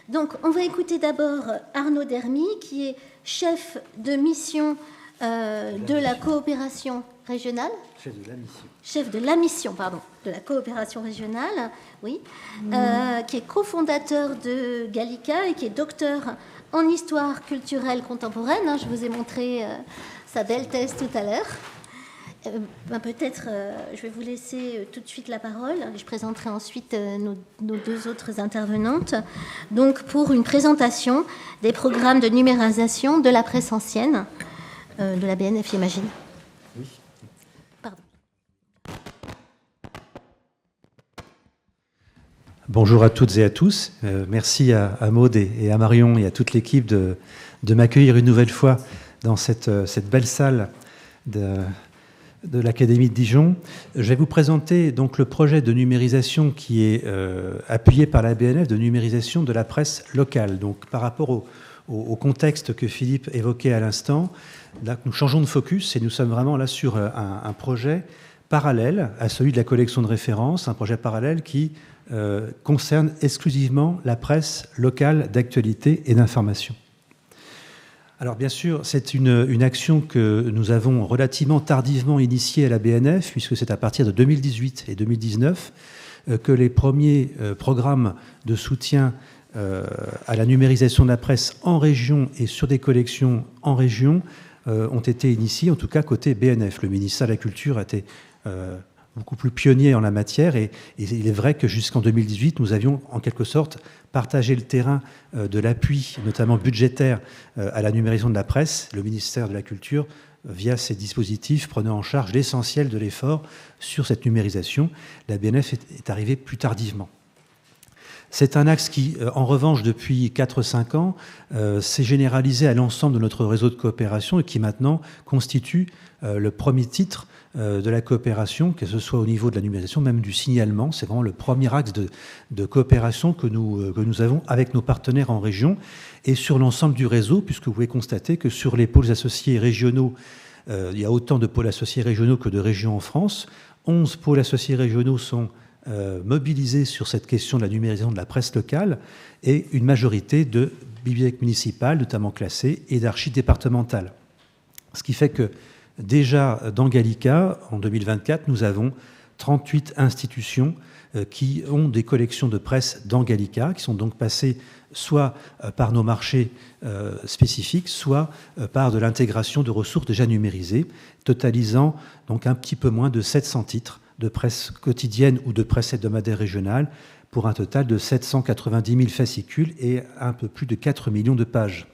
Donc, on va écouter d'abord Arnaud Dermy, qui est chef de mission de la coopération régionale. Chef de la mission, pardon, de la coopération régionale, oui, qui est cofondateur de Gallica et qui est docteur en histoire culturelle contemporaine. Je vous ai montré sa belle thèse tout à l'heure. Peut-être, je vais vous laisser tout de suite la parole. Je présenterai ensuite nos deux autres intervenantes. Donc, pour une présentation des programmes de numérisation de la presse ancienne de la BNF, j'imagine. Oui. Pardon. Bonjour à toutes et à tous. Merci à Maud et à Marion et à toute l'équipe de m'accueillir une nouvelle fois dans cette belle salle de l'Académie de Dijon. Je vais vous présenter donc le projet de numérisation qui est appuyé par la BNF de numérisation de la presse locale. Donc par rapport au contexte que Philippe évoquait à l'instant, là nous changeons de focus et nous sommes vraiment là sur un projet parallèle à celui de la collection de référence, un projet parallèle qui concerne exclusivement la presse locale d'actualité et d'information. Alors bien sûr, c'est une action que nous avons relativement tardivement initiée à la BNF, puisque c'est à partir de 2018 et 2019 que les premiers programmes de soutien à la numérisation de la presse en région et sur des collections en région ont été initiés, en tout cas côté BNF. Le ministère de la Culture a été beaucoup plus pionnier en la matière et il est vrai que jusqu'en 2018, nous avions en quelque sorte partagé le terrain de l'appui, notamment budgétaire, à la numérisation de la presse. Le ministère de la Culture, via ses dispositifs, prenait en charge l'essentiel de l'effort sur cette numérisation. La BNF est arrivée plus tardivement. C'est un axe qui, en revanche, depuis 4-5 ans, s'est généralisé à l'ensemble de notre réseau de coopération et qui maintenant constitue le premier titre de la coopération, que ce soit au niveau de la numérisation, même du signalement. C'est vraiment le premier axe de coopération que nous avons avec nos partenaires en région et sur l'ensemble du réseau, puisque vous pouvez constater que sur les pôles associés régionaux, il y a autant de pôles associés régionaux que de régions en France. 11 pôles associés régionaux sont mobilisés sur cette question de la numérisation de la presse locale et une majorité de bibliothèques municipales, notamment classées, et d'archives départementales. Ce qui fait que déjà dans Gallica, en 2024, nous avons 38 institutions qui ont des collections de presse dans Gallica, qui sont donc passées soit par nos marchés spécifiques, soit par de l'intégration de ressources déjà numérisées, totalisant donc un petit peu moins de 700 titres de presse quotidienne ou de presse hebdomadaire régionale, pour un total de 790 000 fascicules et un peu plus de 4 millions de pages.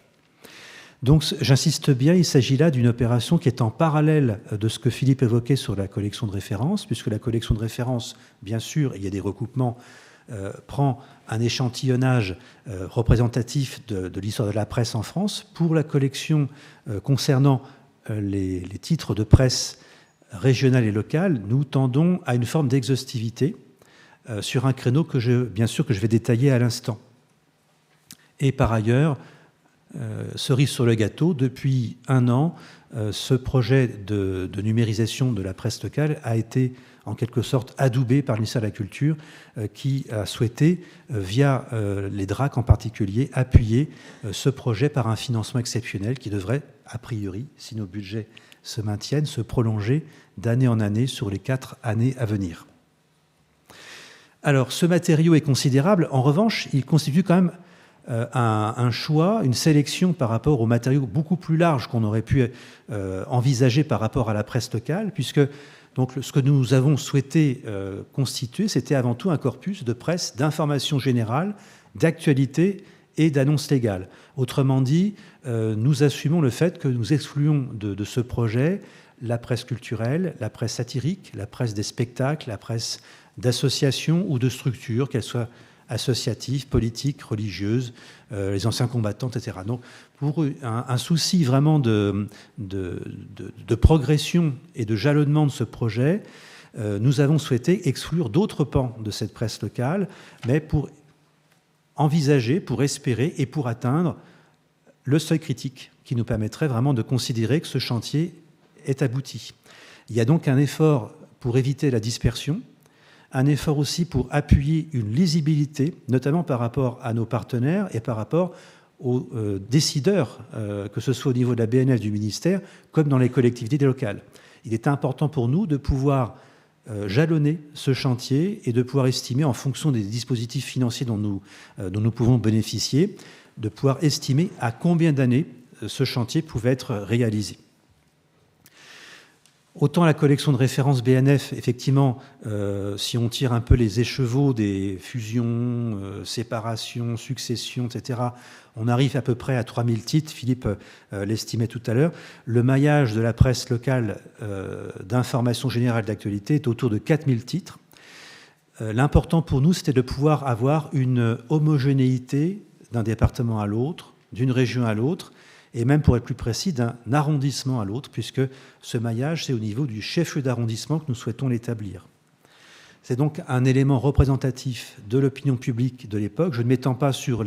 Donc j'insiste bien, il s'agit là d'une opération qui est en parallèle de ce que Philippe évoquait sur la collection de référence, puisque la collection de référence, bien sûr, il y a des recoupements, prend un échantillonnage représentatif de l'histoire de la presse en France. Pour la collection concernant les titres de presse régionale et locale, nous tendons à une forme d'exhaustivité sur un créneau bien sûr que je vais détailler à l'instant. Et par ailleurs, cerise sur le gâteau, depuis 1 an, ce projet de numérisation de la presse locale a été en quelque sorte adoubé par le ministère de la Culture qui a souhaité, via les DRAC en particulier, appuyer ce projet par un financement exceptionnel qui devrait, a priori, si nos budgets se maintiennent, se prolonger d'année en année sur les 4 années à venir. Alors, ce matériau est considérable. En revanche, il constitue quand même un choix, une sélection par rapport aux matériaux beaucoup plus larges qu'on aurait pu envisager par rapport à la presse locale, puisque donc, ce que nous avons souhaité constituer, c'était avant tout un corpus de presse d'information générale, d'actualité et d'annonces légales. Autrement dit, nous assumons le fait que nous excluons de ce projet la presse culturelle, la presse satirique, la presse des spectacles, la presse d'associations ou de structures, qu'elles soient associatives, politiques, religieuses, les anciens combattants, etc. Donc, pour un souci vraiment de progression et de jalonnement de ce projet, nous avons souhaité exclure d'autres pans de cette presse locale, mais pour envisager, pour espérer et pour atteindre le seuil critique qui nous permettrait vraiment de considérer que ce chantier est abouti. Il y a donc un effort pour éviter la dispersion, un effort aussi pour appuyer une lisibilité, notamment par rapport à nos partenaires et par rapport aux décideurs, que ce soit au niveau de la BNF du ministère, comme dans les collectivités locales. Il est important pour nous de pouvoir jalonner ce chantier et de pouvoir estimer, en fonction des dispositifs financiers dont nous pouvons bénéficier, de pouvoir estimer à combien d'années ce chantier pouvait être réalisé. Autant la collection de référence BNF, effectivement, si on tire un peu les écheveaux des fusions, séparations, successions, etc., on arrive à peu près à 3000 titres, Philippe l'estimait tout à l'heure. Le maillage de la presse locale d'information générale d'actualité est autour de 4000 titres. L'important pour nous, c'était de pouvoir avoir une homogénéité d'un département à l'autre, d'une région à l'autre, et même, pour être plus précis, d'un arrondissement à l'autre, puisque ce maillage, c'est au niveau du chef-lieu d'arrondissement que nous souhaitons l'établir. C'est donc un élément représentatif de l'opinion publique de l'époque. Je ne m'étends pas sur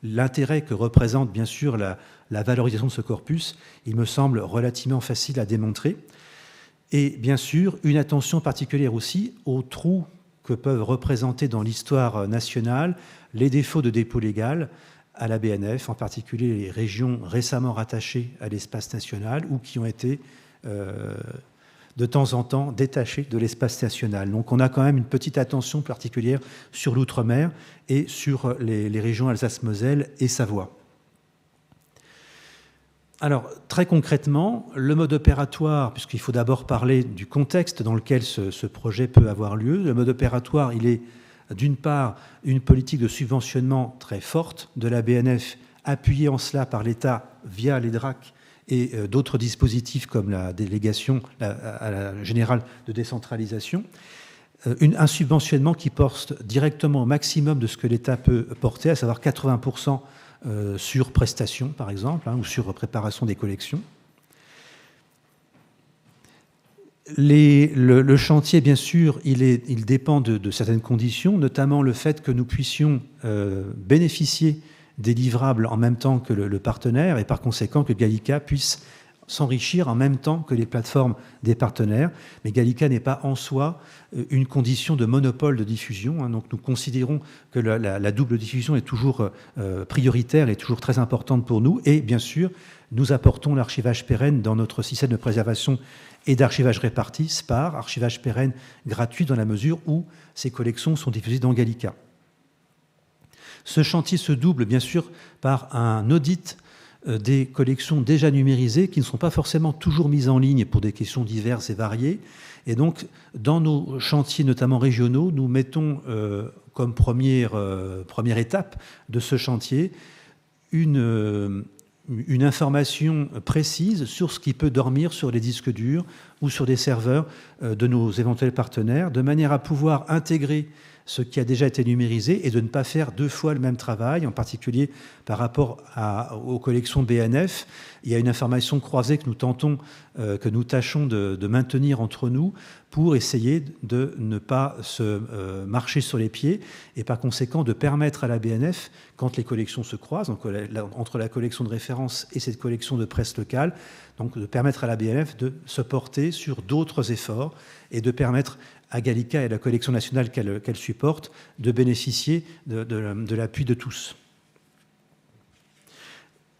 l'intérêt que représente, bien sûr, la valorisation de ce corpus. Il me semble relativement facile à démontrer. Et, bien sûr, une attention particulière aussi aux trous que peuvent représenter dans l'histoire nationale les défauts de dépôt légal à la BNF, en particulier les régions récemment rattachées à l'espace national ou qui ont été de temps en temps détachées de l'espace national. Donc on a quand même une petite attention particulière sur l'outre-mer et sur les régions Alsace-Moselle et Savoie. Alors, très concrètement, le mode opératoire, puisqu'il faut d'abord parler du contexte dans lequel ce projet peut avoir lieu, le mode opératoire, il est d'une part, une politique de subventionnement très forte de la BNF, appuyée en cela par l'État via les DRAC et d'autres dispositifs comme la délégation à la générale de décentralisation. Un subventionnement qui porte directement au maximum de ce que l'État peut porter, à savoir 80% sur prestation, par exemple, ou sur préparation des collections. Le chantier, bien sûr, il dépend de certaines conditions, notamment le fait que nous puissions bénéficier des livrables en même temps que le partenaire et par conséquent que Gallica puisse s'enrichir en même temps que les plateformes des partenaires. Mais Gallica n'est pas en soi une condition de monopole de diffusion. Donc nous considérons que la double diffusion est toujours prioritaire et toujours très importante pour nous. Et bien sûr, nous apportons l'archivage pérenne dans notre système de préservation et d'archivage réparti, SPAR, archivage pérenne gratuit dans la mesure où ces collections sont diffusées dans Gallica. Ce chantier se double bien sûr par un audit des collections déjà numérisées qui ne sont pas forcément toujours mises en ligne pour des questions diverses et variées. Et donc, dans nos chantiers, notamment régionaux, nous mettons comme première étape de ce chantier une information précise sur ce qui peut dormir sur les disques durs ou sur des serveurs de nos éventuels partenaires, de manière à pouvoir intégrer ce qui a déjà été numérisé et de ne pas faire deux fois le même travail, en particulier par rapport aux collections BNF. Il y a une information croisée que nous tâchons de maintenir entre nous pour essayer de ne pas se marcher sur les pieds et par conséquent de permettre à la BNF, quand les collections se croisent, donc entre la collection de référence et cette collection de presse locale, donc de permettre à la BNF de se porter sur d'autres efforts et de permettre à Gallica et à la collection nationale qu'elle supporte de bénéficier de l'appui de tous.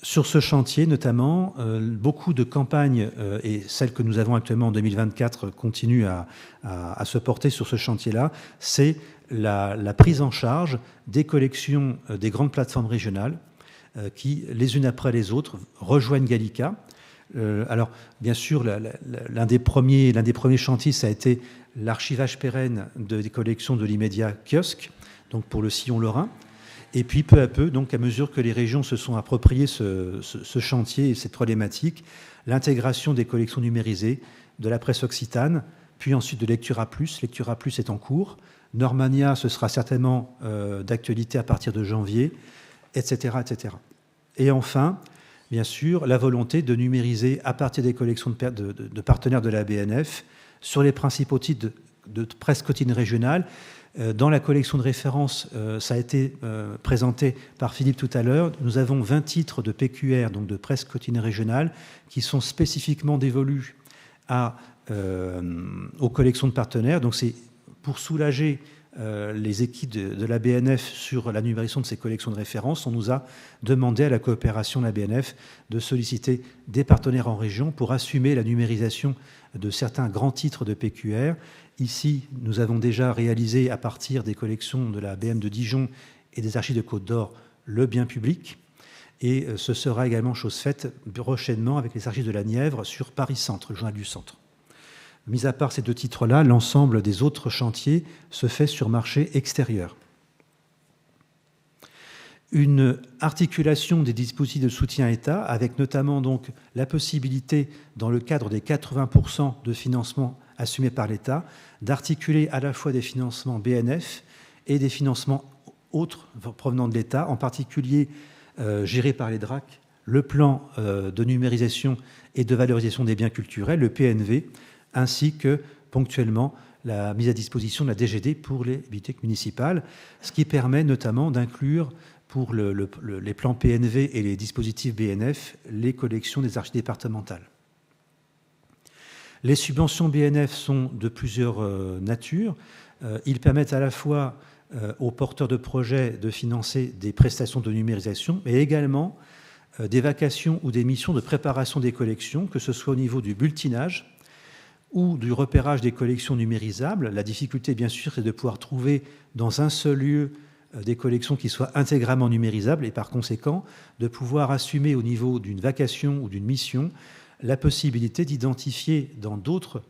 Sur ce chantier, notamment, beaucoup de campagnes, et celles que nous avons actuellement en 2024 continuent à se porter sur ce chantier-là, c'est la prise en charge des collections des grandes plateformes régionales qui, les unes après les autres, rejoignent Gallica. Alors, bien sûr, l'un des premiers chantiers, ça a été l'archivage pérenne des collections de l'immédiat kiosque, donc pour le sillon lorrain. Et puis, peu à peu, donc à mesure que les régions se sont appropriées ce chantier et cette problématique, l'intégration des collections numérisées de la presse occitane, puis ensuite de Lectura Plus. Lectura Plus est en cours. Normania, ce sera certainement d'actualité à partir de janvier, etc., etc. Et enfin, bien sûr, la volonté de numériser à partir des collections de partenaires de la BNF sur les principaux titres de presse quotidienne régionale. Dans la collection de référence, ça a été présenté par Philippe tout à l'heure, nous avons 20 titres de PQR, donc de presse quotidienne régionale, qui sont spécifiquement dévolus aux collections de partenaires. Donc c'est pour soulager les équipes de la BNF sur la numérisation de ces collections de référence, on nous a demandé à la coopération de la BNF de solliciter des partenaires en région pour assumer la numérisation de certains grands titres de PQR. Ici, nous avons déjà réalisé à partir des collections de la BM de Dijon et des archives de Côte-d'Or le bien public. Et ce sera également chose faite prochainement avec les archives de la Nièvre sur Paris-Centre, le journal du Centre. Mis à part ces 2 titres-là, l'ensemble des autres chantiers se fait sur marché extérieur. Une articulation des dispositifs de soutien État, avec notamment donc la possibilité, dans le cadre des 80% de financement assumés par l'État, d'articuler à la fois des financements BNF et des financements autres provenant de l'État, en particulier gérés par les DRAC, le plan de numérisation et de valorisation des biens culturels, le PNV, ainsi que ponctuellement la mise à disposition de la DGD pour les bibliothèques municipales, ce qui permet notamment d'inclure pour les plans PNV et les dispositifs BNF les collections des archives départementales. Les subventions BNF sont de plusieurs natures. Ils permettent à la fois aux porteurs de projets de financer des prestations de numérisation, mais également des vacations ou des missions de préparation des collections, que ce soit au niveau du bulletinage ou du repérage des collections numérisables. La difficulté, bien sûr, c'est de pouvoir trouver dans un seul lieu des collections qui soient intégralement numérisables et par conséquent de pouvoir assumer au niveau d'une vacation ou d'une mission la possibilité d'identifier dans d'autres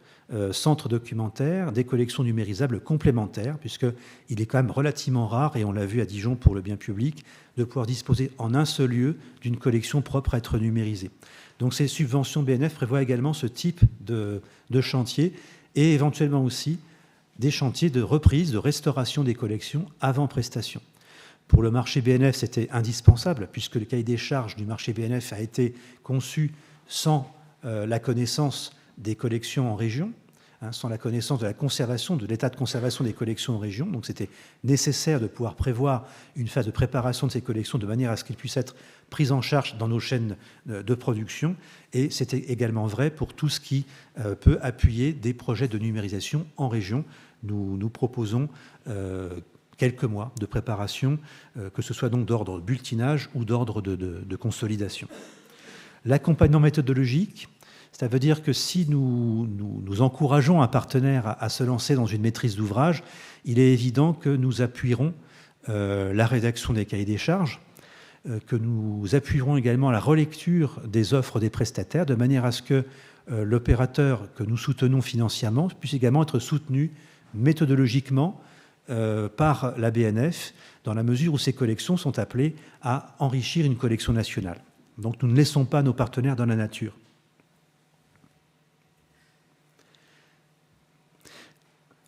centres documentaires des collections numérisables complémentaires, puisqu'il est quand même relativement rare, et on l'a vu à Dijon pour le bien public, de pouvoir disposer en un seul lieu d'une collection propre à être numérisée. Donc ces subventions BNF prévoient également ce type de chantier et éventuellement aussi des chantiers de reprise, de restauration des collections avant prestation. Pour le marché BNF, c'était indispensable puisque le cahier des charges du marché BNF a été conçu sans la connaissance des collections en région, sans la connaissance de la conservation, de l'état de conservation des collections en région. Donc c'était nécessaire de pouvoir prévoir une phase de préparation de ces collections de manière à ce qu'elles puissent être prises en charge dans nos chaînes de production. Et c'était également vrai pour tout ce qui peut appuyer des projets de numérisation en région. Nous proposons quelques mois de préparation, que ce soit donc d'ordre bulletinage ou d'ordre de consolidation. L'accompagnement méthodologique, ça veut dire que si nous encourageons un partenaire à se lancer dans une maîtrise d'ouvrage, il est évident que nous appuierons la rédaction des cahiers des charges, que nous appuierons également la relecture des offres des prestataires, de manière à ce que l'opérateur que nous soutenons financièrement puisse également être soutenu méthodologiquement par la BNF, dans la mesure où ces collections sont appelées à enrichir une collection nationale. Donc nous ne laissons pas nos partenaires dans la nature.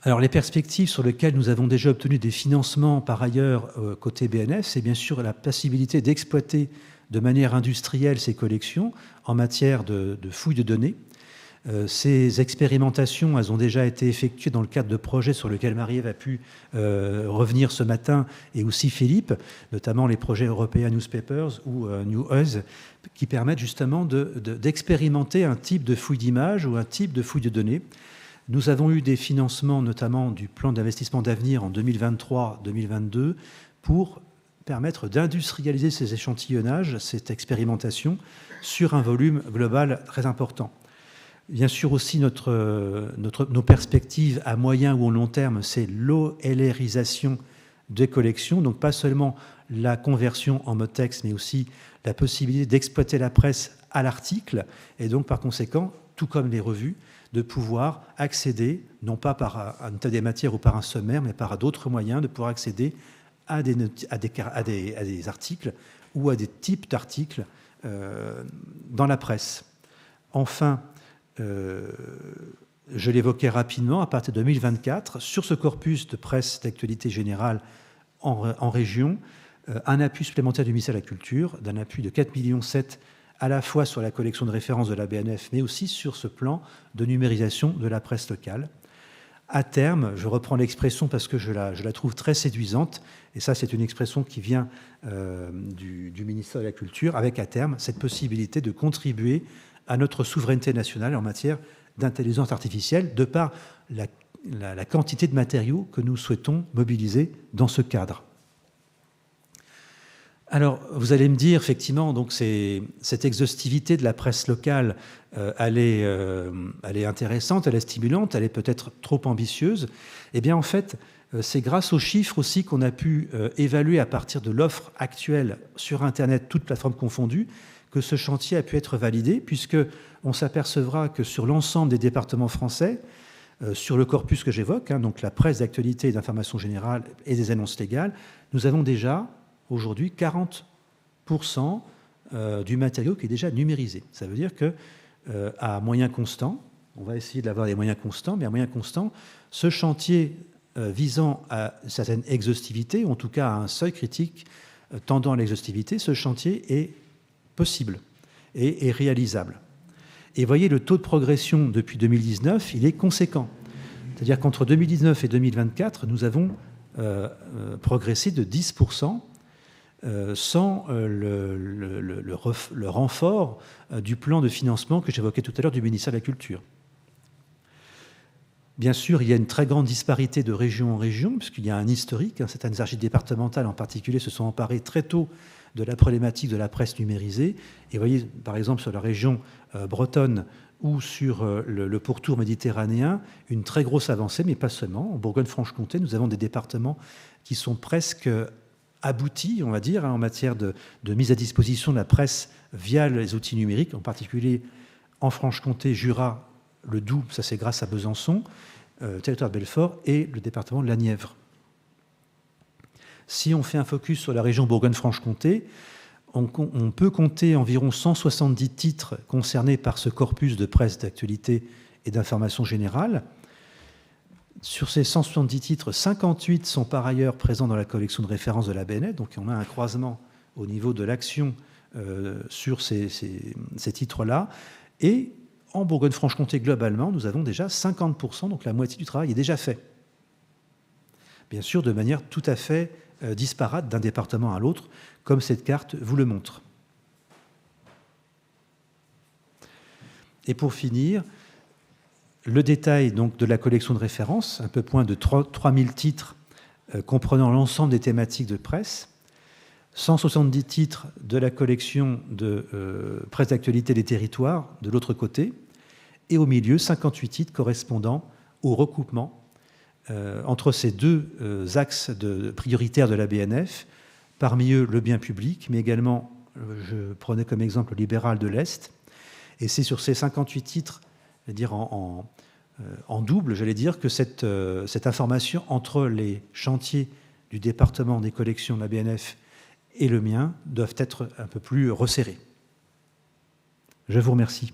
Alors les perspectives sur lesquelles nous avons déjà obtenu des financements par ailleurs côté BNF, c'est bien sûr la possibilité d'exploiter de manière industrielle ces collections en matière de fouilles de données. Ces expérimentations, elles ont déjà été effectuées dans le cadre de projets sur lesquels Marie-Ève a pu revenir ce matin, et aussi Philippe, notamment les projets European Newspapers ou New Us, qui permettent justement d'expérimenter un type de fouille d'images ou un type de fouille de données. Nous avons eu des financements, notamment du plan d'investissement d'avenir en 2023-2022, pour permettre d'industrialiser ces échantillonnages, cette expérimentation, sur un volume global très important. Bien sûr aussi, nos perspectives à moyen ou à long terme, c'est l'OLRisation des collections, donc pas seulement la conversion en mode texte, mais aussi la possibilité d'exploiter la presse à l'article, et donc par conséquent, tout comme les revues, de pouvoir accéder, non pas par un état des matières ou par un sommaire, mais par d'autres moyens, de pouvoir accéder à des articles ou à des types d'articles dans la presse. Enfin, je l'évoquais rapidement, à partir de 2024, sur ce corpus de presse d'actualité générale en région, un appui supplémentaire du ministère de la Culture, d'un appui de 4,7 millions à la fois sur la collection de référence de la BNF, mais aussi sur ce plan de numérisation de la presse locale. À terme, je reprends l'expression parce que je la trouve très séduisante, et ça c'est une expression qui vient du ministère de la Culture, avec à terme cette possibilité de contribuer à notre souveraineté nationale en matière d'intelligence artificielle, de par la quantité de matériaux que nous souhaitons mobiliser dans ce cadre. Alors, vous allez me dire, effectivement, donc cette exhaustivité de la presse locale, elle est intéressante, elle est stimulante, elle est peut-être trop ambitieuse. Eh bien, en fait, c'est grâce aux chiffres aussi qu'on a pu évaluer à partir de l'offre actuelle sur Internet, toutes plateformes confondues, que ce chantier a pu être validé, puisqu'on s'apercevra que sur l'ensemble des départements français, sur le corpus que j'évoque, donc la presse d'actualité et d'information générale et des annonces légales, nous avons déjà aujourd'hui 40% du matériau qui est déjà numérisé. Ça veut dire qu'à moyens constants, on va essayer d'avoir des moyens constants, mais à moyens constants, ce chantier visant à une certaine exhaustivité, ou en tout cas à un seuil critique tendant à l'exhaustivité, ce chantier est possible et est réalisable. Et vous voyez, le taux de progression depuis 2019, il est conséquent. C'est-à-dire qu'entre 2019 et 2024, nous avons progressé de 10%, sans le renfort du plan de financement que j'évoquais tout à l'heure du ministère de la Culture. Bien sûr, il y a une très grande disparité de région en région, puisqu'il y a un historique. Certaines archives départementales en particulier se sont emparées très tôt de la problématique de la presse numérisée. Et vous voyez, par exemple, sur la région bretonne ou sur le pourtour méditerranéen, une très grosse avancée, mais pas seulement. En Bourgogne-Franche-Comté, nous avons des départements qui sont presque aboutis, on va dire, en matière de mise à disposition de la presse via les outils numériques, en particulier en Franche-Comté, Jura, le Doubs, ça c'est grâce à Besançon, territoire de Belfort, et le département de la Nièvre. Si on fait un focus sur la région Bourgogne-Franche-Comté, on peut compter environ 170 titres concernés par ce corpus de presse d'actualité et d'information générale. Sur ces 170 titres, 58 sont par ailleurs présents dans la collection de référence de la BNF, donc on a un croisement au niveau de l'action sur ces titres-là. Et en Bourgogne-Franche-Comté, globalement, nous avons déjà 50%, donc la moitié du travail est déjà fait. Bien sûr, de manière tout à fait disparate d'un département à l'autre, comme cette carte vous le montre. Et pour finir, le détail donc, de la collection de référence, un peu moins de 3000 titres comprenant l'ensemble des thématiques de presse, 170 titres de la collection de presse d'actualité des territoires de l'autre côté, et au milieu, 58 titres correspondant au recoupement entre ces deux axes prioritaires de la BNF, parmi eux le bien public, mais également, je prenais comme exemple le libéral de l'Est, et c'est sur ces 58 titres, c'est-à-dire en double, j'allais dire, que cette information entre les chantiers du département des collections de la BNF et le mien doivent être un peu plus resserrées. Je vous remercie.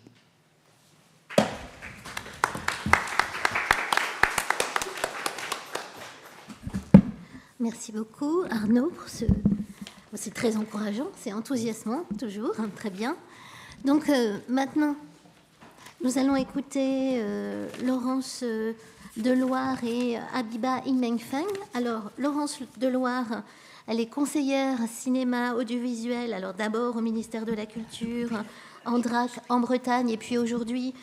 Merci beaucoup, Arnaud, pour ce... C'est très encourageant, c'est enthousiasmant, toujours, très bien. Donc, maintenant, nous allons écouter Laurence Deloire et Habiba Imengfeng. Alors, Laurence Deloire, elle est conseillère cinéma audiovisuel, alors d'abord au ministère de la Culture, en DRAC, en Bretagne, et puis aujourd'hui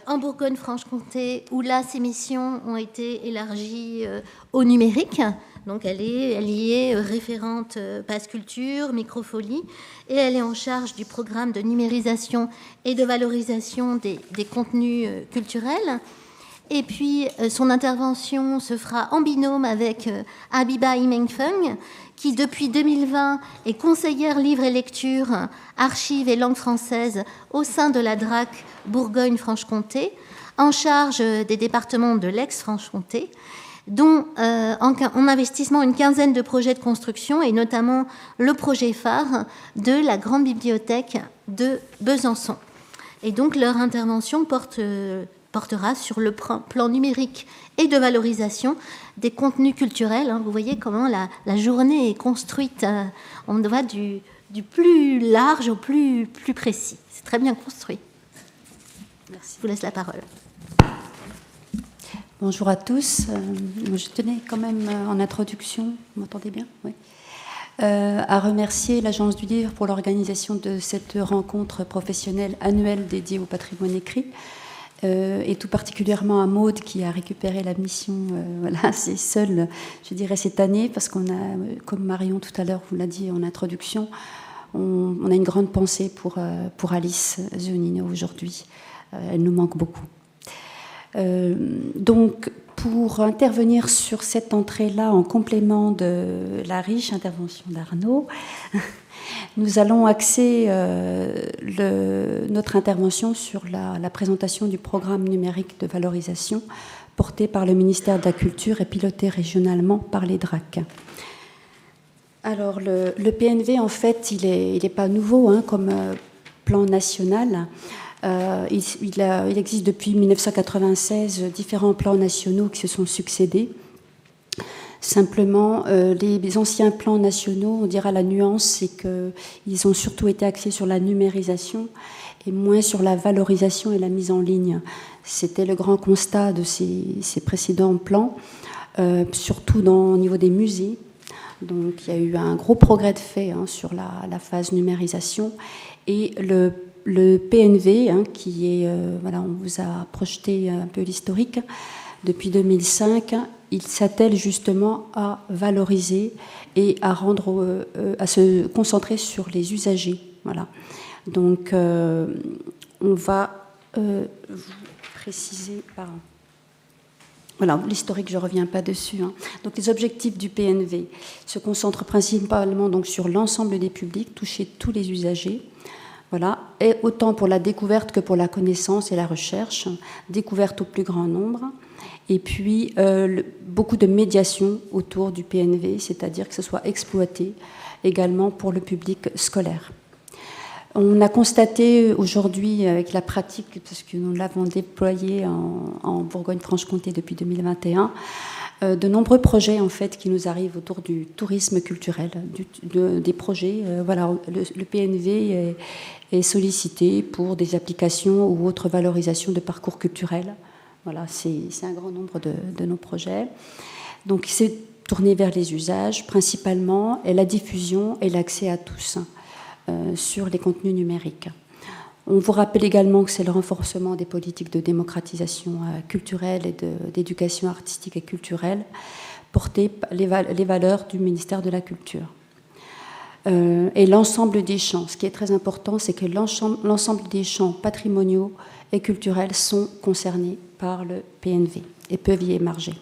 en Bourgogne-Franche-Comté, où là, ses missions ont été élargies au numérique. Donc, elle y est référente Passe Culture, Microfolie, et elle est en charge du programme de numérisation et de valorisation des contenus culturels. Et puis, son intervention se fera en binôme avec Habiba Imengfeng, qui, depuis 2020, est conseillère livre et lecture, archives et langue française au sein de la DRAC Bourgogne-Franche-Comté, en charge des départements de l'Aix-Franche-Comté, dont en investissement une quinzaine de projets de construction, et notamment le projet phare de la grande bibliothèque de Besançon. Et donc, leur intervention portera sur le plan numérique et de valorisation des contenus culturels. Vous voyez comment la journée est construite. On va du plus large au plus précis. C'est très bien construit. Merci. Je vous laisse la parole. Bonjour à tous. Je tenais quand même en introduction, vous m'entendez bien ? Oui. À remercier l'Agence du Livre pour l'organisation de cette rencontre professionnelle annuelle dédiée au patrimoine écrit, et tout particulièrement à Maude qui a récupéré la mission, voilà, c'est seul, je dirais, cette année, parce qu'on a, comme Marion tout à l'heure vous l'a dit en introduction, on a une grande pensée pour Alice Zunino aujourd'hui. Elle nous manque beaucoup. Donc, pour intervenir sur cette entrée-là, en complément de la riche intervention d'Arnaud, nous allons axer notre intervention sur la présentation du programme numérique de valorisation porté par le ministère de la Culture et piloté régionalement par les DRAC. Alors, le PNV, en fait, il est pas nouveau hein, comme plan national. Il existe depuis 1996 différents plans nationaux qui se sont succédés. Simplement, les anciens plans nationaux, on dira la nuance, c'est qu'ils ont surtout été axés sur la numérisation et moins sur la valorisation et la mise en ligne. C'était le grand constat de ces précédents plans, surtout au niveau des musées. Donc, il y a eu un gros progrès de fait hein, sur la phase numérisation. Et le PNV, hein, qui est, voilà, on vous a projeté un peu l'historique, depuis 2005, il s'attelle justement à valoriser et à se concentrer sur les usagers. Voilà. Donc, on va vous préciser. Pardon. Voilà, l'historique, je ne reviens pas dessus. Hein. Donc, les objectifs du PNV se concentrent principalement donc, sur l'ensemble des publics, toucher tous les usagers. Voilà, et autant pour la découverte que pour la connaissance et la recherche, découverte au plus grand nombre. Et puis, beaucoup de médiation autour du PNV, c'est-à-dire que ce soit exploité également pour le public scolaire. On a constaté aujourd'hui avec la pratique, parce que nous l'avons déployé en Bourgogne-Franche-Comté depuis 2021, de nombreux projets en fait qui nous arrivent autour du tourisme culturel, des projets. Voilà, le PNV est sollicité pour des applications ou autres valorisations de parcours culturels. Voilà, c'est un grand nombre de nos projets. Donc, c'est tourné vers les usages principalement et la diffusion et l'accès à tous sur les contenus numériques. On vous rappelle également que c'est le renforcement des politiques de démocratisation culturelle et d'éducation artistique et culturelle portées par les valeurs du ministère de la Culture. Et l'ensemble des champs, ce qui est très important, c'est que l'ensemble des champs patrimoniaux et culturels sont concernés par le PNV et peuvent y émarger.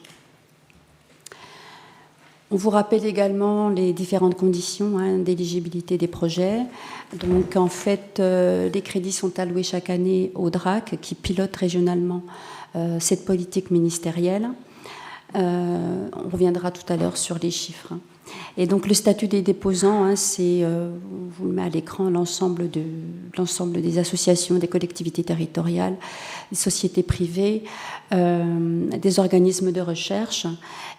On vous rappelle également les différentes conditions d'éligibilité des projets. Donc, en fait, les crédits sont alloués chaque année au DRAC, qui pilote régionalement cette politique ministérielle. On reviendra tout à l'heure sur les chiffres. Et donc, le statut des déposants, c'est, on vous met à l'écran l'ensemble des associations, des collectivités territoriales, des sociétés privées, des organismes de recherche.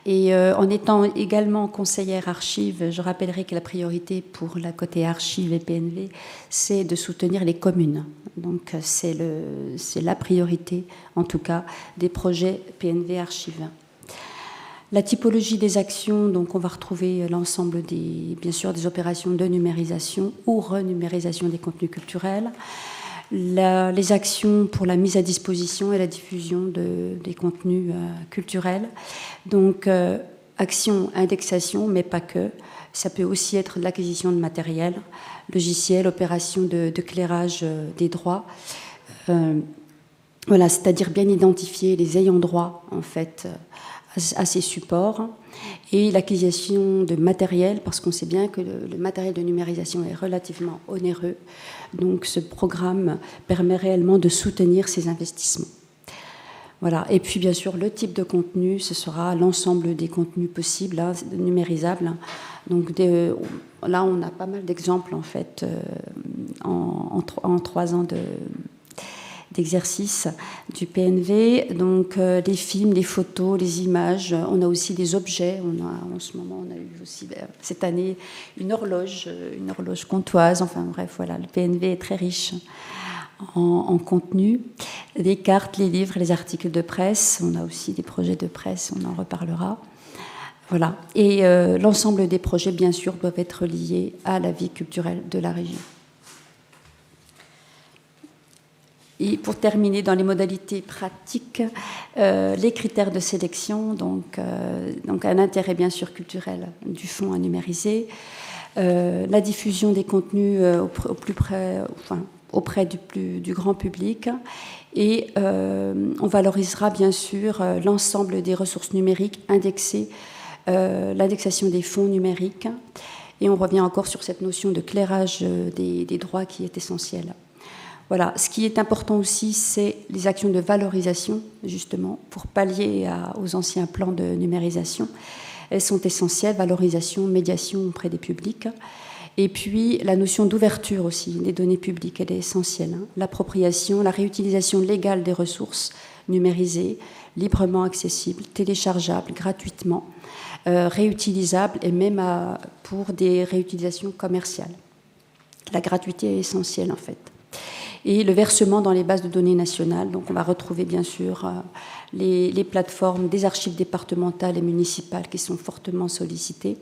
Et en étant également conseillère archives, je rappellerai que la priorité pour la côté archives et PNV, c'est de soutenir les communes. Donc c'est la priorité, en tout cas, des projets PNV archives. La typologie des actions, donc on va retrouver l'ensemble bien sûr, des opérations de numérisation ou renumérisation des contenus culturels. Les actions pour la mise à disposition et la diffusion des contenus culturels. Donc, action, indexation, mais pas que. Ça peut aussi être l'acquisition de matériel, logiciel, opération de clairage des droits. Voilà, c'est-à-dire bien identifier les ayants droit, en fait, à ces supports. Et l'acquisition de matériel, parce qu'on sait bien que le matériel de numérisation est relativement onéreux. Donc ce programme permet réellement de soutenir ces investissements. Voilà. Et puis bien sûr, le type de contenu, ce sera l'ensemble des contenus possibles, numérisables. Donc là, on a pas mal d'exemples en fait en 3 ans d'exercice du PNV, donc les films, les photos, les images. On a aussi des objets. En ce moment, on a eu aussi cette année une horloge comtoise. Enfin bref, voilà, le PNV est très riche en contenu. Les cartes, les livres, les articles de presse. On a aussi des projets de presse, on en reparlera. Voilà. Et l'ensemble des projets, bien sûr, doivent être liés à la vie culturelle de la région. Et pour terminer, dans les modalités pratiques, les critères de sélection, donc un intérêt bien sûr culturel du fonds à numériser, la diffusion des contenus auprès du grand public, et on valorisera bien sûr l'ensemble des ressources numériques indexées, l'indexation des fonds numériques, et on revient encore sur cette notion de clairage des droits qui est essentielle. Voilà. Ce qui est important aussi, c'est les actions de valorisation, justement, pour pallier aux anciens plans de numérisation. Elles sont essentielles, valorisation, médiation auprès des publics. Et puis, la notion d'ouverture aussi des données publiques, elle est essentielle. Hein. L'appropriation, la réutilisation légale des ressources numérisées, librement accessibles, téléchargeables gratuitement, réutilisables et même pour des réutilisations commerciales. La gratuité est essentielle, en fait. Et le versement dans les bases de données nationales. Donc on va retrouver bien sûr les plateformes des archives départementales et municipales qui sont fortement sollicitées.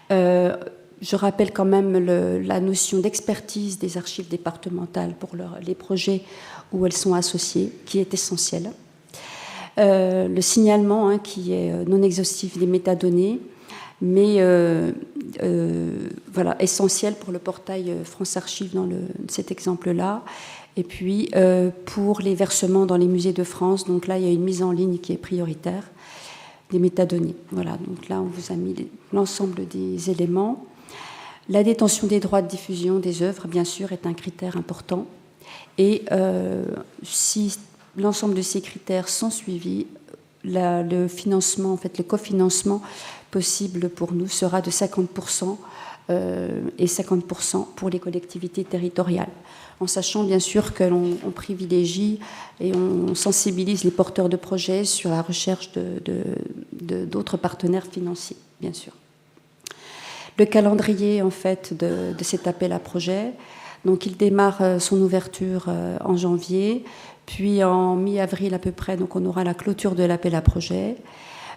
Je rappelle quand même la notion d'expertise des archives départementales pour les projets où elles sont associées, qui est essentielle. Le signalement, qui est non exhaustif des métadonnées, mais voilà, essentiel pour le portail France Archives dans cet exemple-là. Et puis, pour les versements dans les musées de France, donc là, il y a une mise en ligne qui est prioritaire, des métadonnées. Voilà, donc là, on vous a mis l'ensemble des éléments. La détention des droits de diffusion des œuvres, bien sûr, est un critère important. Et si l'ensemble de ces critères sont suivis, le financement, en fait, le cofinancement possible pour nous sera de 50% et 50% pour les collectivités territoriales, en sachant bien sûr que l'on privilégie et on sensibilise les porteurs de projets sur la recherche d'autres partenaires financiers, bien sûr. Le calendrier, en fait, de cet appel à projet, donc il démarre son ouverture en janvier, puis en mi-avril à peu près, donc on aura la clôture de l'appel à projet.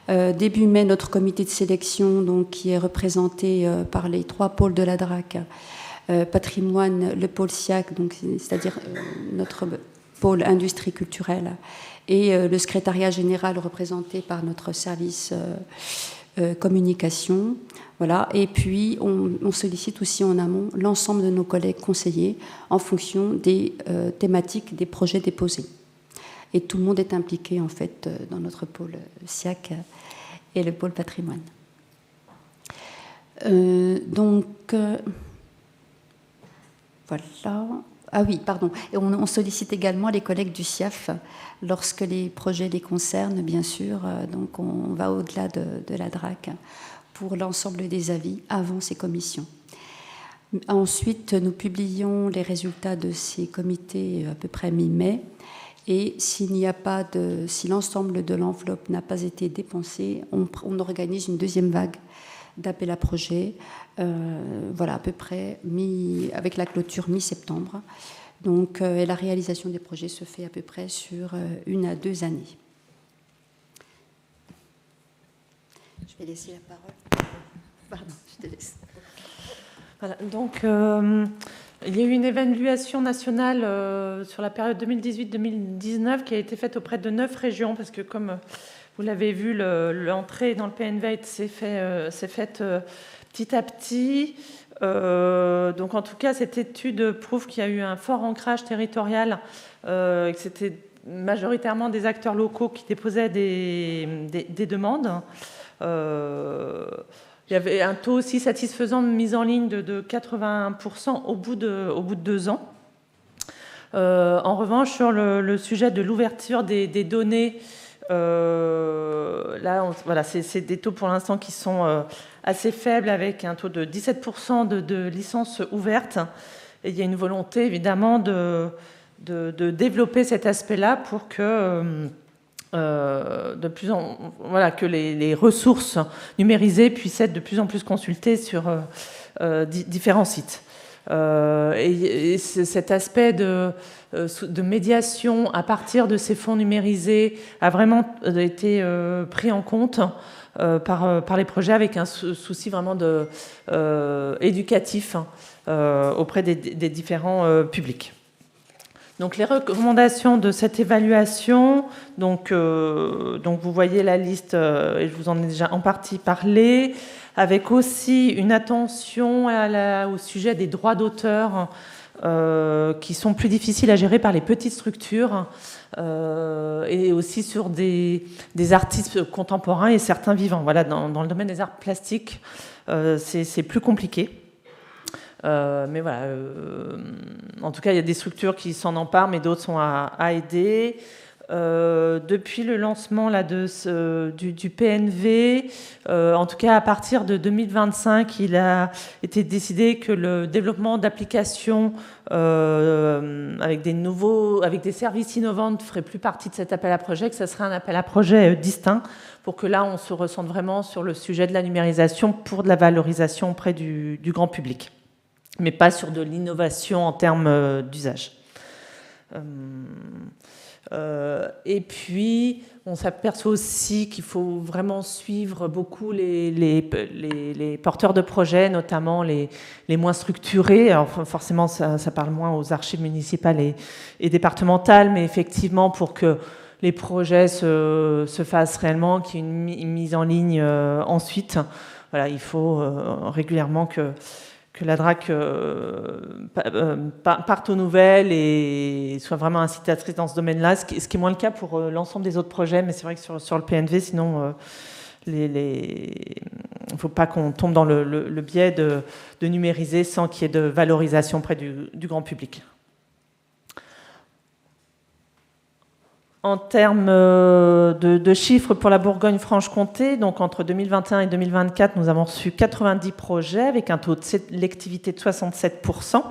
Début mai, notre comité de sélection, donc, qui est représenté par les 3 pôles de la DRAC, patrimoine, le pôle SIAC, donc, c'est-à-dire notre pôle industrie culturelle, et le secrétariat général représenté par notre service communication. Voilà. Et puis, on sollicite aussi en amont l'ensemble de nos collègues conseillers en fonction des thématiques des projets déposés. Et tout le monde est impliqué, en fait, dans notre pôle SIAC et le pôle patrimoine. Voilà. Ah oui, pardon. Et on sollicite également les collègues du SIAF lorsque les projets les concernent, bien sûr. Donc, on va au-delà de la DRAC pour l'ensemble des avis avant ces commissions. Ensuite, nous publions les résultats de ces comités à peu près mi-mai. Et si l'ensemble de l'enveloppe n'a pas été dépensé, on organise une deuxième vague d'appel à projet, voilà, à peu près avec la clôture mi-septembre. Donc, et la réalisation des projets se fait à peu près sur 1 à 2 années. Je vais laisser la parole. Pardon, je te laisse. Voilà, donc il y a eu une évaluation nationale sur la période 2018-2019 qui a été faite auprès de 9 régions, parce que comme vous l'avez vu, l'entrée dans le PNVET s'est faite petit à petit. Donc en tout cas, cette étude prouve qu'il y a eu un fort ancrage territorial et que c'était majoritairement des acteurs locaux qui déposaient des demandes. Il y avait un taux aussi satisfaisant de mise en ligne de 81% au bout de 2 ans. En revanche, sur le sujet de l'ouverture des données, là, voilà, c'est des taux pour l'instant qui sont assez faibles, avec un taux de 17% de licences ouvertes. Et il y a une volonté, évidemment, de développer cet aspect-là pour que... que les ressources numérisées puissent être de plus en plus consultées sur différents sites. Et cet aspect de médiation à partir de ces fonds numérisés a vraiment été pris en compte par les projets, avec un souci vraiment éducatif auprès des différents publics. Donc les recommandations de cette évaluation, donc vous voyez la liste, et je vous en ai déjà en partie parlé, avec aussi une attention au sujet des droits d'auteur qui sont plus difficiles à gérer par les petites structures, et aussi sur des artistes contemporains et certains vivants. Voilà, dans le domaine des arts plastiques, c'est plus compliqué. Mais voilà, en tout cas, il y a des structures qui s'en emparent, mais d'autres sont à aider. Depuis le lancement là, du PNV, en tout cas à partir de 2025, il a été décidé que le développement d'applications avec des services innovants ne ferait plus partie de cet appel à projet, que ce serait un appel à projet distinct, pour que là, on se ressente vraiment sur le sujet de la numérisation pour de la valorisation auprès du grand public, mais pas sur de l'innovation en termes d'usage. Et puis, on s'aperçoit aussi qu'il faut vraiment suivre beaucoup les porteurs de projets, notamment les moins structurés. Alors forcément, ça parle moins aux archives municipales et départementales, mais effectivement, pour que les projets se fassent réellement, qu'il y ait une mise en ligne ensuite, voilà, il faut régulièrement que la DRAC parte aux nouvelles et soit vraiment incitatrice dans ce domaine-là, ce qui est moins le cas pour l'ensemble des autres projets, mais c'est vrai que sur le PNV, sinon, il ne faut pas qu'on tombe dans le biais de numériser sans qu'il y ait de valorisation auprès du grand public. En termes de chiffres pour la Bourgogne-Franche-Comté, donc entre 2021 et 2024, nous avons reçu 90 projets avec un taux de sélectivité de 67%.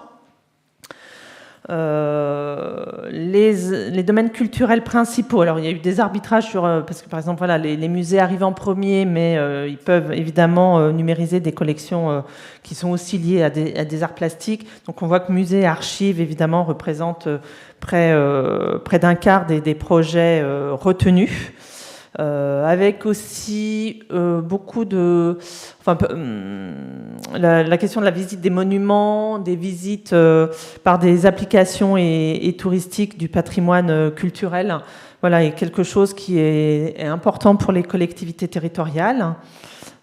Les domaines culturels principaux, alors il y a eu des arbitrages parce que par exemple voilà, les musées arrivent en premier, mais ils peuvent évidemment numériser des collections qui sont aussi liées à des arts plastiques. Donc on voit que musées et archives évidemment représentent près d'un quart des projets retenus. Avec aussi beaucoup de... la question de la visite des monuments, des visites par des applications et touristiques du patrimoine culturel, voilà, est quelque chose qui est important pour les collectivités territoriales.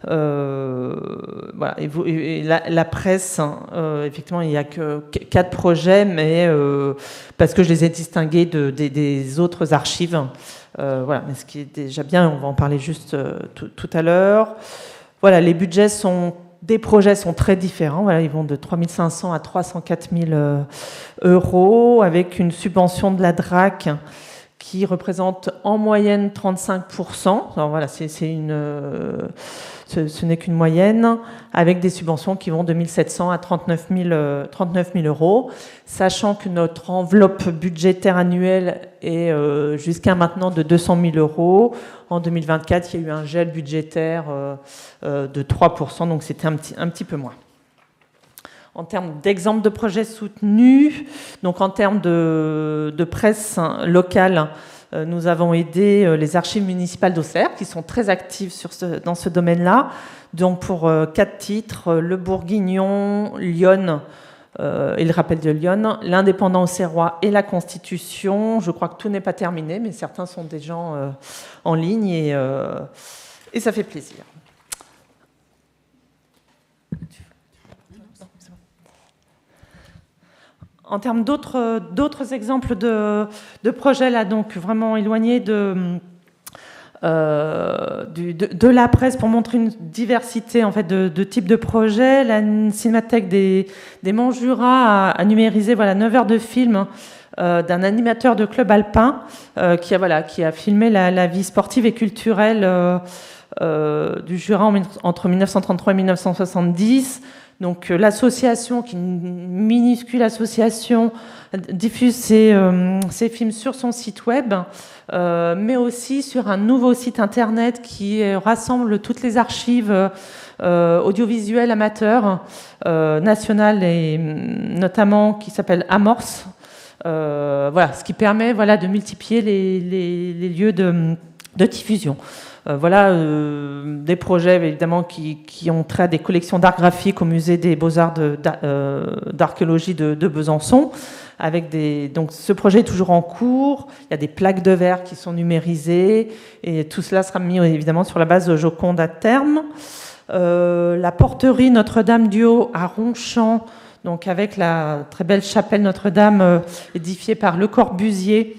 Voilà, et la presse, effectivement, il n'y a que 4 projets, mais parce que je les ai distingués des autres archives. Voilà, mais ce qui est déjà bien, on va en parler juste tout à l'heure. Voilà, les budgets des projets sont très différents. Voilà, ils vont de 3 500 à 304 000 euros, avec une subvention de la DRAC qui représente en moyenne 35%. Alors voilà, ce n'est qu'une moyenne, avec des subventions qui vont de 1 700 à 39 000 euros, sachant que notre enveloppe budgétaire annuelle est jusqu'à maintenant de 200 000 euros. En 2024, il y a eu un gel budgétaire de 3%, donc c'était un petit peu moins. En termes d'exemples de projets soutenus, donc en termes de presse locale, nous avons aidé les archives municipales d'Auxerre, qui sont très actives dans ce domaine-là. Donc pour 4 titres, Le Bourguignon, Lyon et le rappel de Lyon, l'Indépendant auxerrois et la Constitution. Je crois que tout n'est pas terminé, mais certains sont déjà en ligne et ça fait plaisir. En termes d'autres exemples de projets, là, donc vraiment éloignés de la presse, pour montrer une diversité en fait, de types de projets, la Cinémathèque des Monts Jura a numérisé 9 heures de film d'un animateur de club alpin qui a filmé la vie sportive et culturelle du Jura entre 1933 et 1970. Donc l'association, qui est une minuscule association, diffuse ces films sur son site web, mais aussi sur un nouveau site internet qui rassemble toutes les archives audiovisuelles amateurs nationales et notamment qui s'appelle Amorce. Voilà, ce qui permet de multiplier les lieux de diffusion. Voilà des projets évidemment qui ont trait à des collections d'art graphique au musée des Beaux-Arts d'archéologie de Besançon, Donc ce projet est toujours en cours, il y a des plaques de verre qui sont numérisées, et tout cela sera mis évidemment sur la base de Joconde à terme. La porterie Notre-Dame du Haut à Ronchamp, donc avec la très belle chapelle Notre-Dame édifiée par Le Corbusier,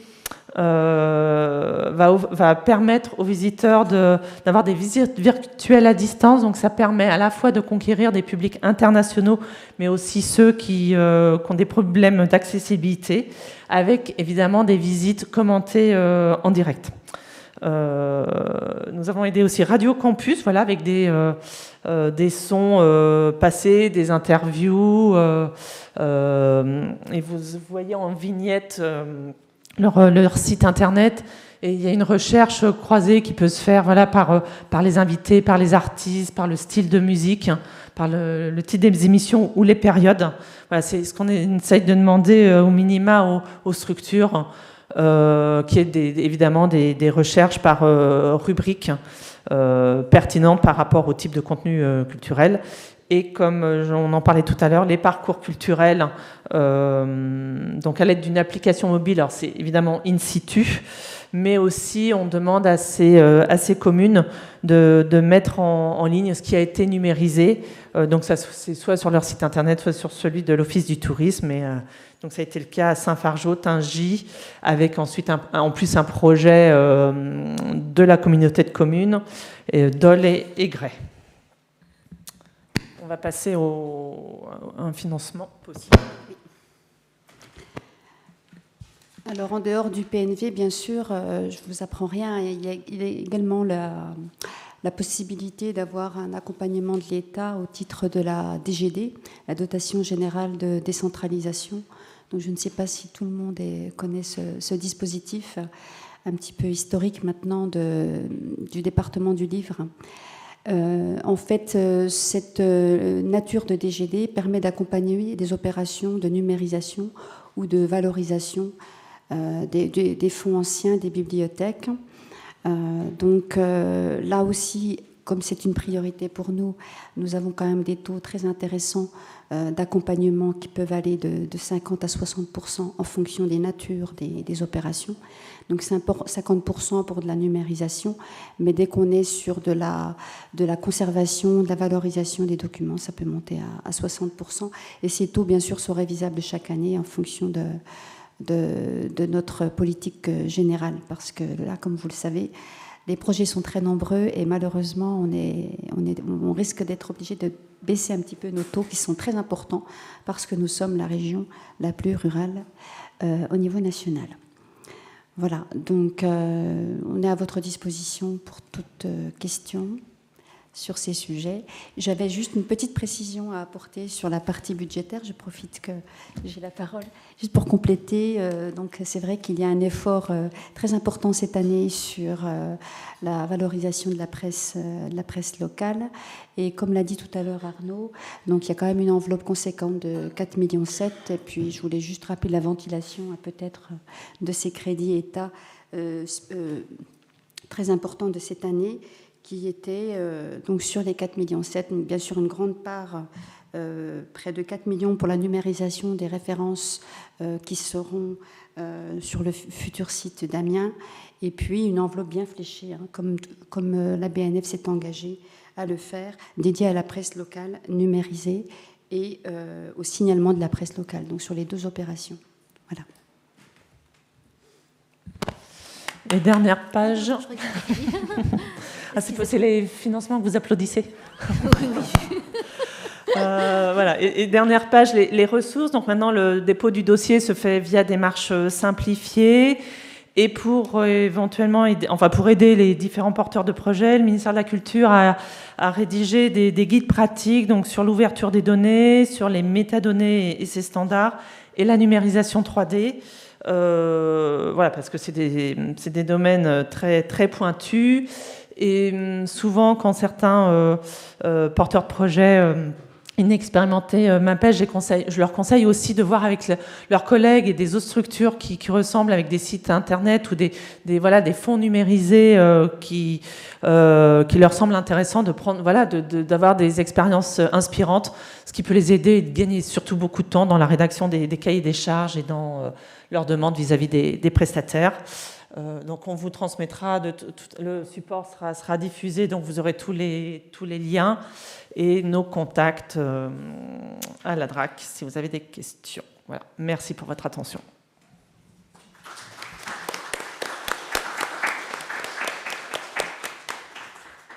va permettre aux visiteurs d'avoir des visites virtuelles à distance. Donc ça permet à la fois de conquérir des publics internationaux, mais aussi ceux qui ont des problèmes d'accessibilité, avec évidemment des visites commentées en direct. Nous avons aidé aussi Radio Campus, voilà, avec des sons passés, des interviews, et vous voyez en vignette leur site internet, et il y a une recherche croisée qui peut se faire, voilà, par les invités, par les artistes, par le style de musique, par le titre des émissions ou les périodes. Voilà, c'est ce qu'on essaye de demander au minima aux structures, qui est évidemment des recherches par rubrique pertinentes par rapport au type de contenu culturel. Et comme on en parlait tout à l'heure, les parcours culturels, donc à l'aide d'une application mobile, alors c'est évidemment in situ, mais aussi on demande à ces communes de mettre en ligne ce qui a été numérisé. Donc ça, c'est soit sur leur site internet, soit sur celui de l'Office du tourisme. Et, donc ça a été le cas à Saint-Fargeau, Tingy, avec ensuite en plus un projet de la communauté de communes, Dole et Grès. On va passer à un financement possible. Alors, en dehors du PNV, bien sûr, je ne vous apprends rien. Il y a également la possibilité d'avoir un accompagnement de l'État au titre de la DGD, la dotation générale de décentralisation. Donc, je ne sais pas si tout le monde connaît ce dispositif, un petit peu historique maintenant du département du livre. En fait, cette nature de DGD permet d'accompagner des opérations de numérisation ou de valorisation des fonds anciens des bibliothèques. Donc là aussi, comme c'est une priorité pour nous, nous avons quand même des taux très intéressants d'accompagnement qui peuvent aller de 50 à 60% en fonction des natures des opérations. Donc c'est 50% pour de la numérisation, mais dès qu'on est sur de la conservation, de la valorisation des documents, ça peut monter à 60%. Et ces taux, bien sûr, sont révisables chaque année en fonction de notre politique générale, parce que là, comme vous le savez, les projets sont très nombreux et malheureusement, on risque d'être obligé de baisser un petit peu nos taux qui sont très importants parce que nous sommes la région la plus rurale au niveau national. Voilà, donc on est à votre disposition pour toute question sur ces sujets. J'avais juste une petite précision à apporter sur la partie budgétaire. Je profite que j'ai la parole, juste pour compléter. Donc c'est vrai qu'il y a un effort très important cette année sur la valorisation de la presse locale. Et comme l'a dit tout à l'heure Arnaud, donc il y a quand même une enveloppe conséquente de 4,7 millions. Et puis je voulais juste rappeler la ventilation peut-être de ces crédits État très importants de cette année, qui était donc sur les 4,7 millions, bien sûr une grande part, près de 4 millions pour la numérisation des références qui seront sur le futur site d'Amiens, et puis une enveloppe bien fléchée, comme la BNF s'est engagée à le faire, dédiée à la presse locale numérisée et au signalement de la presse locale, donc sur les deux opérations. Voilà. Les dernières pages. C'est les financements que vous applaudissez. Oui. Voilà. Et dernière page, les ressources. Donc maintenant, le dépôt du dossier se fait via démarche simplifiée. Et pour éventuellement pour aider les différents porteurs de projets, le ministère de la Culture a rédigé des guides pratiques, donc sur l'ouverture des données, sur les métadonnées et ses standards, et la numérisation 3D. Voilà, parce que c'est des domaines très, très pointus. Et souvent, quand certains porteurs de projets inexpérimentés MAPES, je leur conseille aussi de voir avec leurs collègues et des autres structures qui ressemblent, avec des sites internet ou des fonds numérisés qui leur semblent intéressants de prendre, d'avoir des expériences inspirantes, ce qui peut les aider et de gagner surtout beaucoup de temps dans la rédaction des cahiers des charges et dans leurs demandes vis-à-vis des prestataires. Donc on vous transmettra, le support sera diffusé, donc vous aurez tous les liens et nos contacts à la DRAC si vous avez des questions. Voilà. Merci pour votre attention.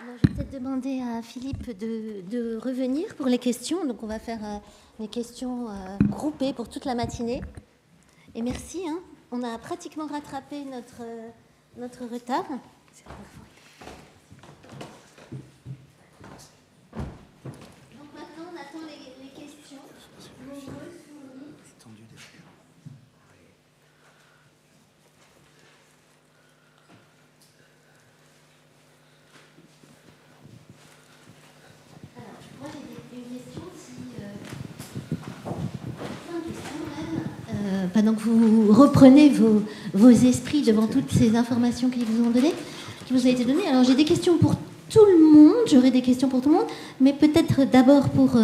Alors, je vais peut-être demander à Philippe de revenir pour les questions. Donc on va faire les questions groupées pour toute la matinée. Et merci, hein. On a pratiquement rattrapé notre retard. Donc maintenant, on attend les questions. Alors, moi j'ai une question pendant que vous reprenez vos esprits devant toutes ces informations qui vous ont été données. Alors j'ai des questions pour tout le monde, j'aurai des questions pour tout le monde, mais peut-être d'abord pour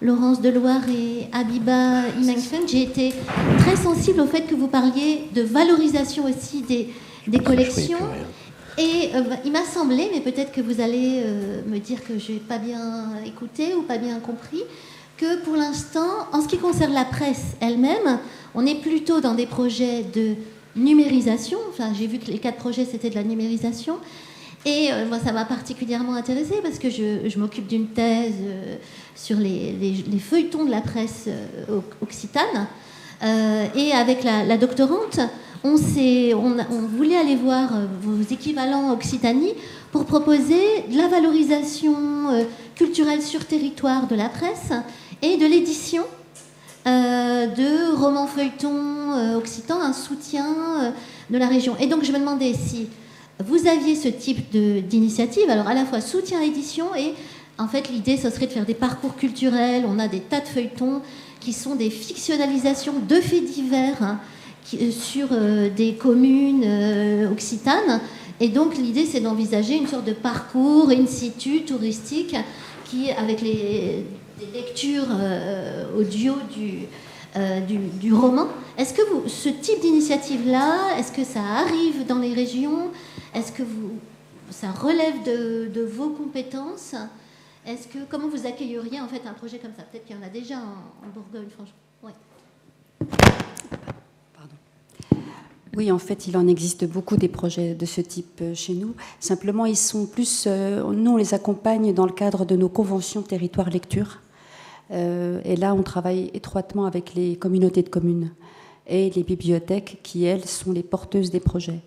Laurence Deloire et Abiba Imengfen. J'ai été très sensible au fait que vous parliez de valorisation aussi des collections. Et il m'a semblé, mais peut-être que vous allez me dire que je n'ai pas bien écouté ou pas bien compris, que pour l'instant, en ce qui concerne la presse elle-même, on est plutôt dans des projets de numérisation. Enfin, j'ai vu que les 4 projets, c'était de la numérisation. Et moi, ça m'a particulièrement intéressée parce que je m'occupe d'une thèse sur les feuilletons de la presse occitane. Et avec la doctorante, on voulait aller voir vos équivalents Occitanie pour proposer de la valorisation culturelle sur territoire de la presse et de l'édition de romans feuilletons occitans, un soutien de la région. Et donc je me demandais si vous aviez ce type d'initiative, alors à la fois soutien à l'édition et en fait l'idée ce serait de faire des parcours culturels. On a des tas de feuilletons qui sont des fictionnalisations de faits divers sur des communes occitanes. Et donc l'idée c'est d'envisager une sorte de parcours in situ touristique qui, avec des lectures audio du roman. Est-ce que ce type d'initiative-là, est-ce que ça arrive dans les régions? Est-ce que ça relève de vos compétences? Comment vous accueilleriez en fait un projet comme ça? Peut-être qu'il y en a déjà en Bourgogne, franchement. Ouais. Oui, en fait, il en existe beaucoup des projets de ce type chez nous. Simplement, ils sont plus... nous, on les accompagne dans le cadre de nos conventions territoire lecture. Et là, on travaille étroitement avec les communautés de communes et les bibliothèques qui, elles, sont les porteuses des projets.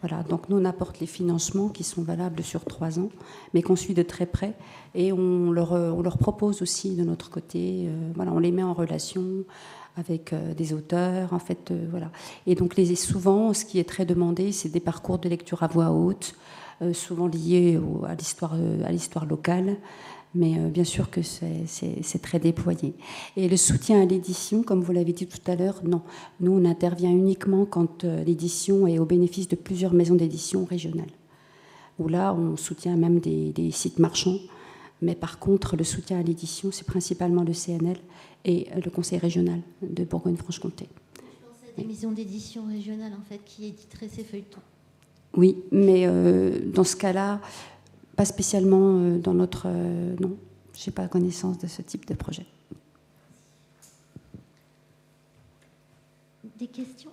Voilà, donc nous, on apporte les financements qui sont valables sur 3 ans, mais qu'on suit de très près. Et on leur propose aussi, de notre côté, on les met en relation avec des auteurs, en fait, voilà. Et donc, souvent, ce qui est très demandé, c'est des parcours de lecture à voix haute, souvent liés à l'histoire locale, mais bien sûr que c'est très déployé. Et le soutien à l'édition, comme vous l'avez dit tout à l'heure, non. Nous, on intervient uniquement quand l'édition est au bénéfice de plusieurs maisons d'édition régionales, où là, on soutient même des sites marchands. Mais par contre, le soutien à l'édition, c'est principalement le CNL et le Conseil régional de Bourgogne-Franche-Comté. Je pensais à des maisons d'édition régionales, en fait, qui éditeraient ces feuilletons. Oui, mais dans ce cas-là, pas spécialement dans notre... non, je n'ai pas connaissance de ce type de projet. Des questions ?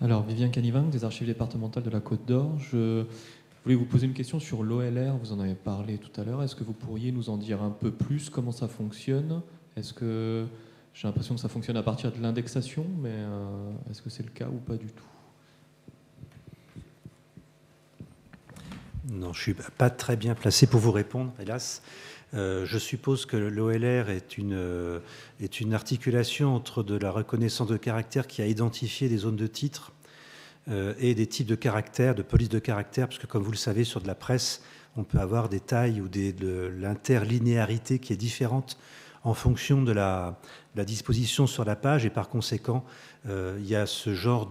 Alors, Viviane Canivan, des archives départementales de la Côte d'Or. Je voulais vous poser une question sur l'OLR. Vous en avez parlé tout à l'heure. Est-ce que vous pourriez nous en dire un peu plus? Comment ça fonctionne? Est-ce que j'ai l'impression que ça fonctionne à partir de l'indexation, mais est-ce que c'est le cas ou pas du tout? Non, je ne suis pas très bien placé pour vous répondre, hélas. Je suppose que l'OLR est une articulation entre de la reconnaissance de caractère qui a identifié des zones de titre et des types de caractères, de police de caractère, parce que comme vous le savez, sur de la presse, on peut avoir des tailles ou de l'interlinéarité qui est différente en fonction de la disposition sur la page, et par conséquent, il y a ce genre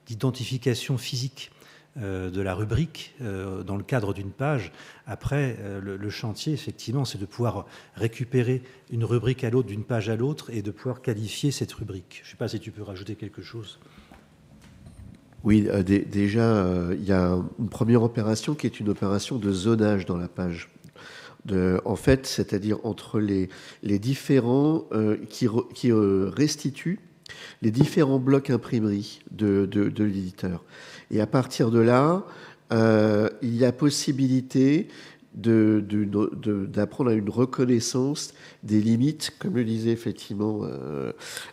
d'identification physique de la rubrique dans le cadre d'une page. Après, le chantier, effectivement, c'est de pouvoir récupérer une rubrique à l'autre, d'une page à l'autre, et de pouvoir qualifier cette rubrique. Je ne sais pas si tu peux rajouter quelque chose. Oui, déjà, il y a une première opération qui est une opération de zonage dans la page. En fait, c'est-à-dire entre les différents qui restituent les différents blocs imprimerie de l'éditeur. Et à partir de là, il y a possibilité d'apprendre à une reconnaissance des limites, comme le disait effectivement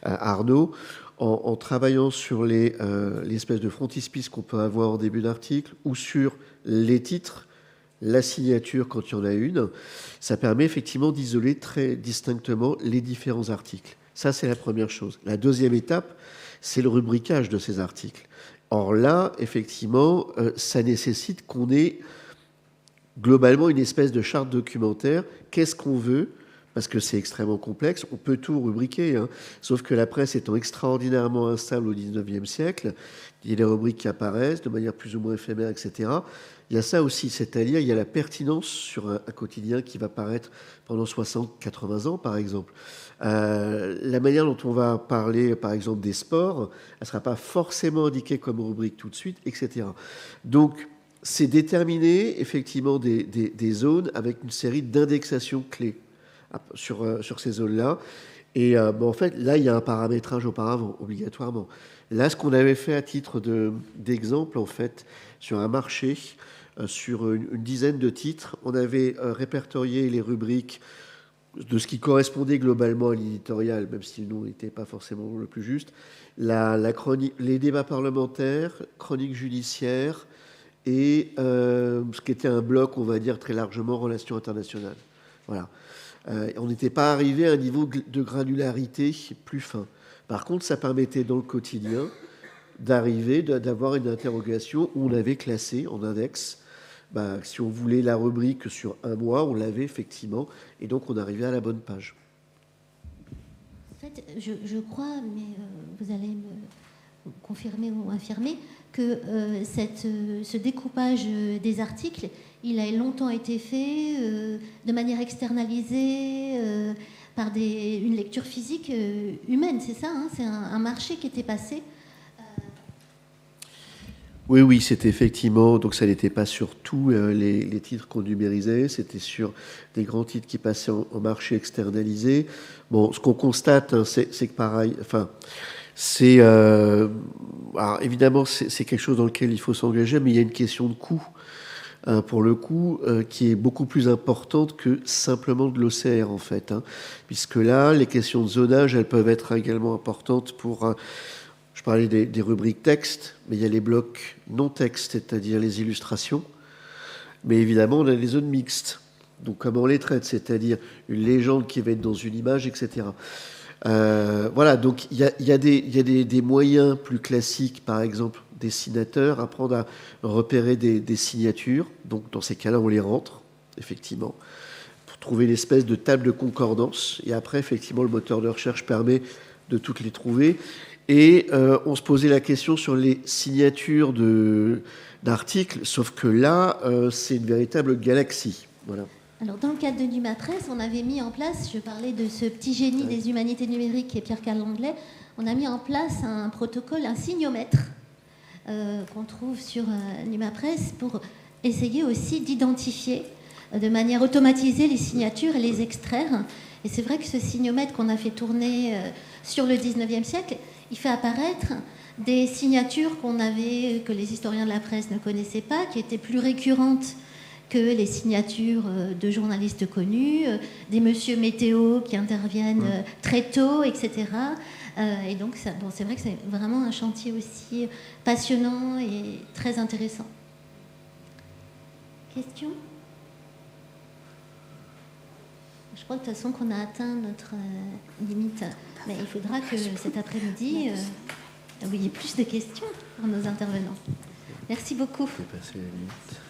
Arnaud, en travaillant sur l'espèce de frontispice qu'on peut avoir en début d'article ou sur les titres, la signature quand il y en a une. Ça permet effectivement d'isoler très distinctement les différents articles. Ça, c'est la première chose. La deuxième étape, c'est le rubricage de ces articles. Or là, effectivement, ça nécessite qu'on ait globalement une espèce de charte documentaire. Qu'est-ce qu'on veut ? Parce que c'est extrêmement complexe. On peut tout rubriquer, hein. Sauf que la presse étant extraordinairement instable au XIXe siècle, il y a des rubriques qui apparaissent de manière plus ou moins éphémère, etc. Il y a ça aussi, c'est-à-dire il y a la pertinence sur un quotidien qui va paraître pendant 60, 80 ans, par exemple. La manière dont on va parler, par exemple, des sports, elle ne sera pas forcément indiquée comme rubrique tout de suite, etc. Donc, c'est déterminer effectivement des zones avec une série d'indexations clés sur ces zones-là. Et en fait, là, il y a un paramétrage auparavant, obligatoirement. Là, ce qu'on avait fait à titre d'exemple, en fait, sur un marché, sur une dizaine de titres, on avait répertorié les rubriques de ce qui correspondait globalement à l'éditorial, même si le nom n'était pas forcément le plus juste, la chronique, les débats parlementaires, chronique judiciaire et ce qui était un bloc, on va dire, très largement relations internationales. Voilà. On n'était pas arrivé à un niveau de granularité plus fin. Par contre, ça permettait dans le quotidien d'arriver, d'avoir une interrogation où on avait classé en index. Si on voulait la rubrique sur un mois, on l'avait effectivement, et donc on arrivait à la bonne page. En fait, je crois, mais vous allez me confirmer ou infirmer, que ce découpage des articles, il a longtemps été fait de manière externalisée par une lecture physique humaine, c'est ça, hein, c'est un marché qui était passé. Oui, c'était effectivement, donc ça n'était pas sur tous les titres qu'on numérisait, c'était sur des grands titres qui passaient en marché externalisé. Bon, ce qu'on constate, hein, c'est que pareil, enfin, c'est... alors évidemment, c'est quelque chose dans lequel il faut s'engager, mais il y a une question de coût, pour le coup, qui est beaucoup plus importante que simplement de l'OCR, en fait. Hein, puisque là, les questions de zonage, elles peuvent être également importantes pour... Je parlais des rubriques texte, mais il y a les blocs non-texte, c'est-à-dire les illustrations. Mais évidemment, on a les zones mixtes. Donc, comment on les traite, c'est-à-dire une légende qui va être dans une image, etc. Voilà, donc il y a des moyens plus classiques, par exemple, dessinateurs, apprendre à repérer des signatures. Donc, dans ces cas-là, on les rentre, effectivement, pour trouver une espèce de table de concordance. Et après, effectivement, le moteur de recherche permet de toutes les trouver. Et on se posait la question sur les signatures d'articles, sauf que là, c'est une véritable galaxie. Voilà. Alors, dans le cadre de NumaPresse, on avait mis en place, je parlais de ce petit génie des humanités numériques qui est Pierre-Carl Langlais, on a mis en place un protocole, un signomètre qu'on trouve sur NumaPresse pour essayer aussi d'identifier de manière automatisée les signatures et les extraire. Et c'est vrai que ce signomètre qu'on a fait tourner sur le 19e siècle, il fait apparaître des signatures que les historiens de la presse ne connaissaient pas, qui étaient plus récurrentes que les signatures de journalistes connus, des monsieur météo qui interviennent très tôt, etc. Et donc, c'est vrai que c'est vraiment un chantier aussi passionnant et très intéressant. Question ? Je crois de toute façon qu'on a atteint notre limite. Mais il faudra que cet après-midi, il y ait plus de questions pour nos intervenants. Merci beaucoup. J'ai passé la limite.